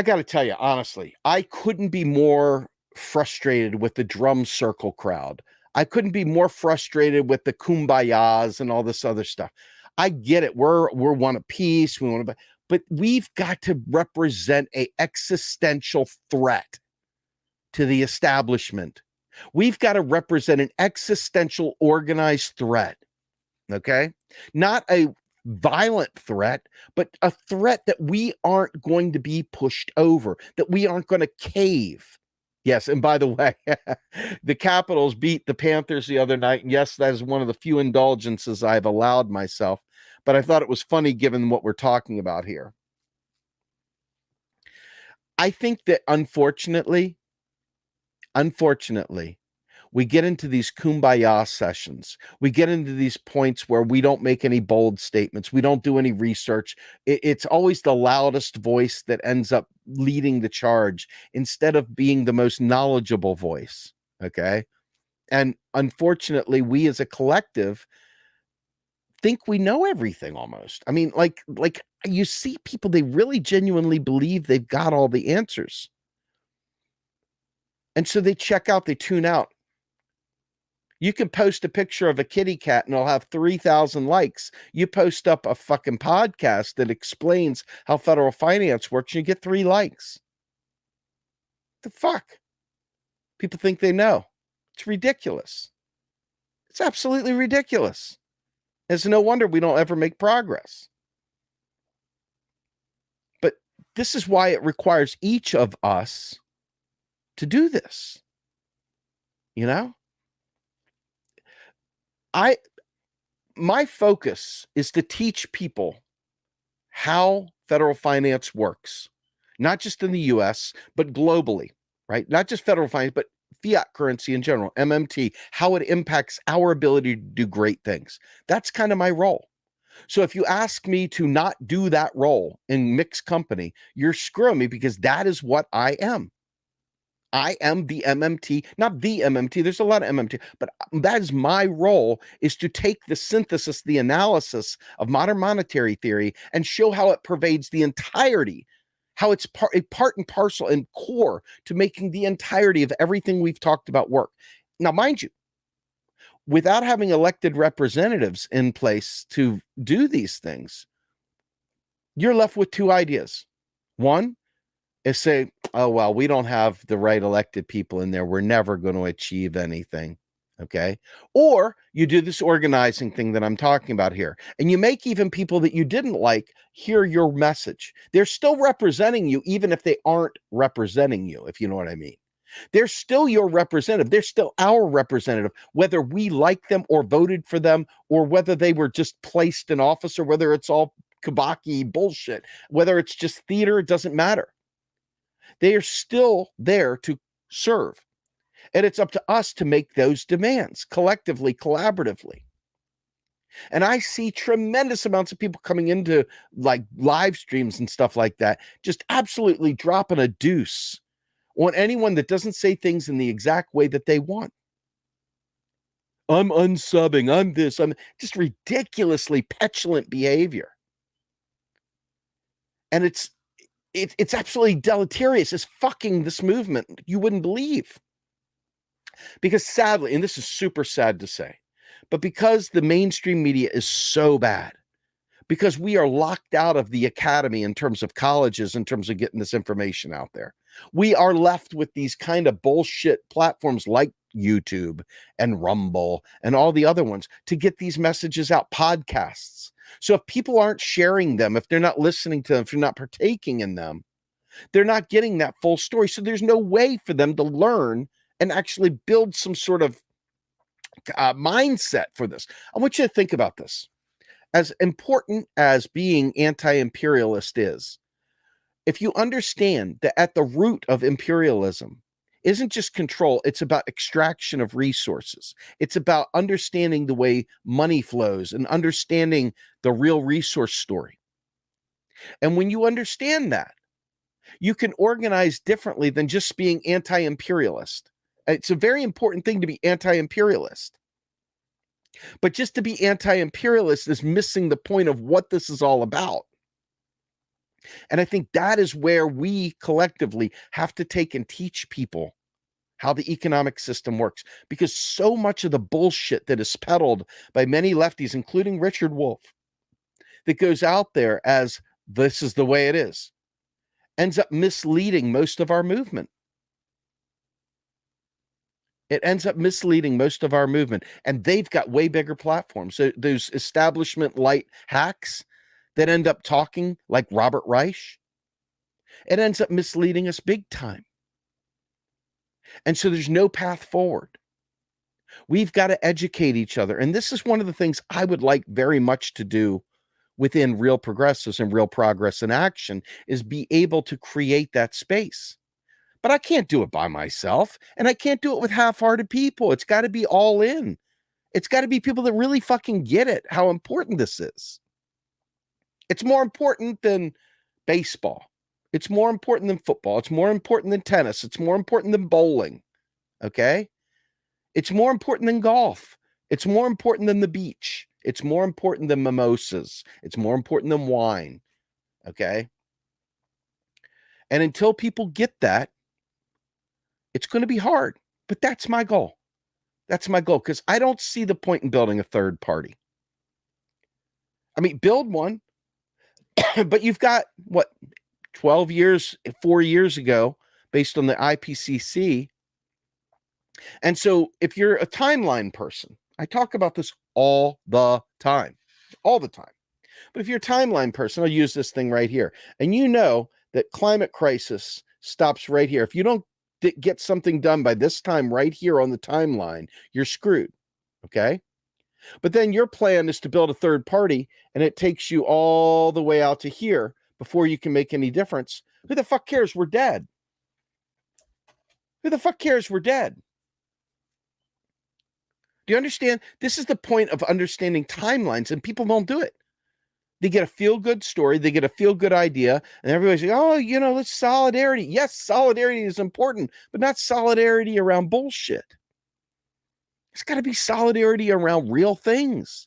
I got to tell you, honestly, I couldn't be more frustrated with the drum circle crowd. I couldn't be more frustrated with the kumbayas and all this other stuff. I get it. We're one of peace. We want to, but we've got to represent a existential threat to the establishment. We've got to represent an existential organized threat. Okay, not a violent threat, but a threat that we aren't going to be pushed over, that we aren't going to cave. Yes, and by the way, the Capitals beat the Panthers the other night, and yes, that is one of the few indulgences I've allowed myself, but I thought it was funny given what we're talking about here. I think that unfortunately, we get into these kumbaya sessions. We get into these points where we don't make any bold statements. We don't do any research. It's always the loudest voice that ends up leading the charge instead of being the most knowledgeable voice. Okay. And unfortunately, we as a collective think we know everything almost. I mean, like you see people, they really genuinely believe they've got all the answers. And so they check out, they tune out. You can post a picture of a kitty cat and it'll have 3,000 likes. You post up a fucking podcast that explains how federal finance works, and you get 3 likes. The fuck? People think they know. It's ridiculous. It's absolutely ridiculous. It's no wonder we don't ever make progress. But this is why it requires each of us to do this. You know? My focus is to teach people how federal finance works, not just in the US, but globally, right? Not just federal finance, but fiat currency in general, MMT, how it impacts our ability to do great things. That's kind of my role. So if you ask me to not do that role in mixed company, you're screwing me, because that is what I am. I am the MMT, not the MMT. There's a lot of MMT, but that is my role, is to take the synthesis, the analysis of modern monetary theory and show how it pervades the entirety, how it's part and parcel and core to making the entirety of everything we've talked about work. Now, mind you, without having elected representatives in place to do these things, you're left with 2 ideas. One is say, oh, well, we don't have the right elected people in there. We're never going to achieve anything. Okay. Or you do this organizing thing that I'm talking about here, and you make even people that you didn't like hear your message. They're still representing you, even if they aren't representing you, if you know what I mean. They're still your representative. They're still our representative, whether we like them or voted for them, or whether they were just placed in office, or whether it's all kabaki bullshit, whether it's just theater, it doesn't matter. They are still there to serve. And it's up to us to make those demands collectively, collaboratively. And I see tremendous amounts of people coming into like live streams and stuff like that, just absolutely dropping a deuce on anyone that doesn't say things in the exact way that they want. I'm unsubbing, I'm this, I'm just ridiculously petulant behavior. And it's absolutely deleterious. It's fucking this movement. You wouldn't believe. Because sadly, and this is super sad to say, but because the mainstream media is so bad, because we are locked out of the academy in terms of colleges, in terms of getting this information out there, we are left with these kind of bullshit platforms like YouTube and Rumble and all the other ones to get these messages out, podcasts. So if people aren't sharing them, if they're not listening to them, if they're not partaking in them, they're not getting that full story. So there's no way for them to learn and actually build some sort of mindset for this. I want you to think about this. As important as being anti-imperialist is, if you understand that at the root of imperialism isn't just control, it's about extraction of resources. It's about understanding the way money flows and understanding the real resource story. And when you understand that, you can organize differently than just being anti-imperialist. It's a very important thing to be anti-imperialist. But just to be anti-imperialist is missing the point of what this is all about. And I think that is where we collectively have to take and teach people how the economic system works, because so much of the bullshit that is peddled by many lefties, including Richard Wolff, that goes out there as this is the way it is, ends up misleading most of our movement. It ends up misleading most of our movement. And they've got way bigger platforms. So those establishment light hacks that end up talking like Robert Reich, it ends up misleading us big time. And so there's no path forward. We've got to educate each other. And this is one of the things I would like very much to do within Real Progressives and Real Progress in Action, is be able to create that space. But I can't do it by myself, and I can't do it with half-hearted people. It's got to be all in. It's got to be people that really fucking get it, how important this is. It's more important than baseball. It's more important than football. It's more important than tennis. It's more important than bowling. Okay? It's more important than golf. It's more important than the beach. It's more important than mimosas. It's more important than wine. Okay? And until people get that, it's going to be hard. But that's my goal. That's my goal, because I don't see the point in building a third party. I mean, build one, but you've got, 4 years ago, based on the IPCC. And so if you're a timeline person, I talk about this all the time. But if you're a timeline person, I'll use this thing right here. And you know that climate crisis stops right here. If you don't get something done by this time right here on the timeline, you're screwed. Okay? But then your plan is to build a third party, and it takes you all the way out to here before you can make any difference. Who the fuck cares? We're dead. Who the fuck cares? We're dead. Do you understand? This is the point of understanding timelines, and people don't do it. They get a feel-good story, they get a feel-good idea, and everybody's like, oh, it's solidarity. Yes, solidarity is important, but not solidarity around bullshit. It's got to be solidarity around real things.